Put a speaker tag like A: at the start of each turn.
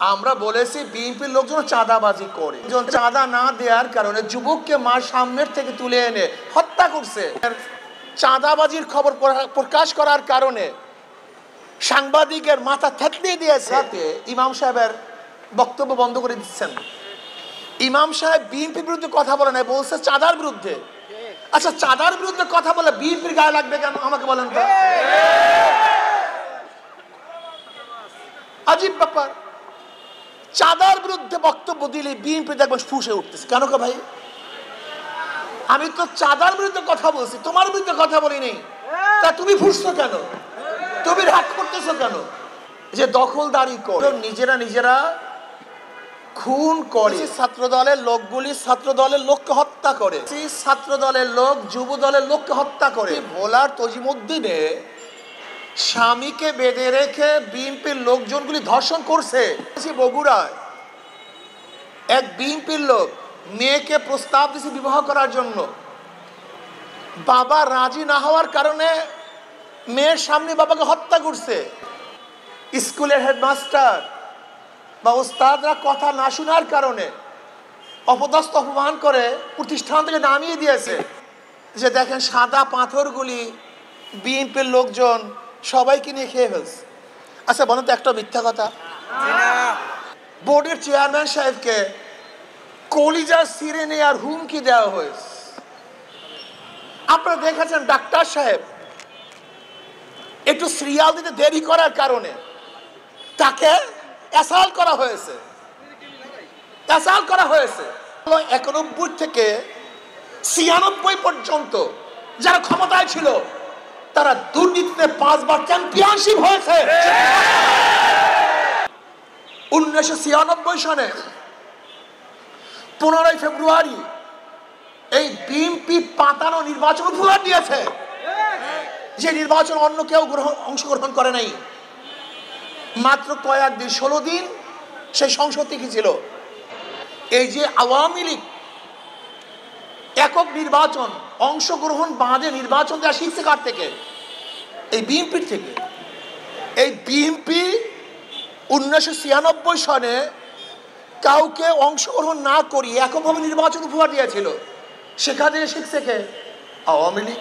A: আমরা বলেছি বিএনপির লোকজন চাঁদাবাজি করে, চাঁদা না দেওয়ার কারণে যুবককে মার সামনের থেকে তুলে এনে হত্যা করছে। চাঁদাবাজির খবর প্রকাশ করার কারণে সাংবাদিকের মাথা থেতলিয়ে দিয়েছে। ইমাম সাহেবের বক্তব্য বন্ধ করে দিচ্ছেন। ইমাম সাহেব বিএনপির বিরুদ্ধে কথা বলে নাই, বলছে চাঁদার বিরুদ্ধে। আচ্ছা, চাঁদার বিরুদ্ধে কথা বলে বিএনপির গায়ে লাগবে কেন আমাকে বলেন তো? আজীব ব্যাপার। চাঁদার বিরুদ্ধে বক্তব্য দিলে বিএনপি দেখবেন ফুঁসে উঠতেছে। কেন কে ভাই? আমি তো চাঁদার বিরুদ্ধে কথা বলছি, তোমার বিরুদ্ধে কথা বলিনি। তা তুমি ফুঁসছো কেন? তুমি রাগ করতেছো কেন? যে দখলদারি করে নিজেরা খুন করে। ছাত্র দলের লোকগুলি ছাত্র দলের লোককে হত্যা করে, ছাত্র দলের লোক যুব দলের লোককে হত্যা করে। ভোলার তজিমুদ্দিনে স্বামীকে বেঁধে রেখে বিএনপির লোকজনগুলি ধর্ষণ করছে। বগুড়ায় এক বিএনপির লোক মেয়েকে প্রস্তাব দিয়েছে বিবাহ করার জন্য, বাবা রাজি না হওয়ার কারণে মেয়ের সামনে বাবাকে হত্যা করছে। স্কুলের হেডমাস্টার বা ওস্তাদরা কথা না শোনার কারণে অপদস্থ অপমান করে প্রতিষ্ঠান থেকে নামিয়ে দিয়েছে। যে দেখেন সাদা পাথরগুলি বিএনপির লোকজন সবাইকে নিয়ে খেয়ে ফেলছে। আচ্ছা বলেন তো, একটা মিথ্যা কথা? বোর্ডের চেয়ারম্যান সাহেবকে কলিজা ছিঁড়ে নেওয়ার হুমকি দেওয়া হয়েছে। আপনারা দেখেছেন ডাক্তার সাহেব একটু সিরিয়াল দিতে দেরি করার কারণে তাকে অ্যাসাল্ট করা হয়েছে। 91 থেকে 96 পর্যন্ত যারা ক্ষমতায় ছিল তারা দুর্নীতিতে 5 বার চ্যাম্পিয়নশিপ হয়েছে। 1996 সনে 15 ফেব্রুয়ারি এই বিএনপি পাতানো নির্বাচন উপহার দিয়েছে, যে নির্বাচন অন্য কেউ অংশগ্রহণ করে নাই। মাত্র কয়েকদিন, 16 দিন সেই সংসদ থেকে ছিল। এই যে আওয়ামী লীগ একক নির্বাচন অংশগ্রহণ বাদে নির্বাচন দেওয়া শিখছে কার থেকে? এই বিএনপির থেকে। এই বিএনপি 1996 সনে কাউকে অংশগ্রহণ না করিয়ে এককভাবে নির্বাচন উপহার দিয়েছিল। সেখানে শিখছে কে? আওয়ামী লীগ।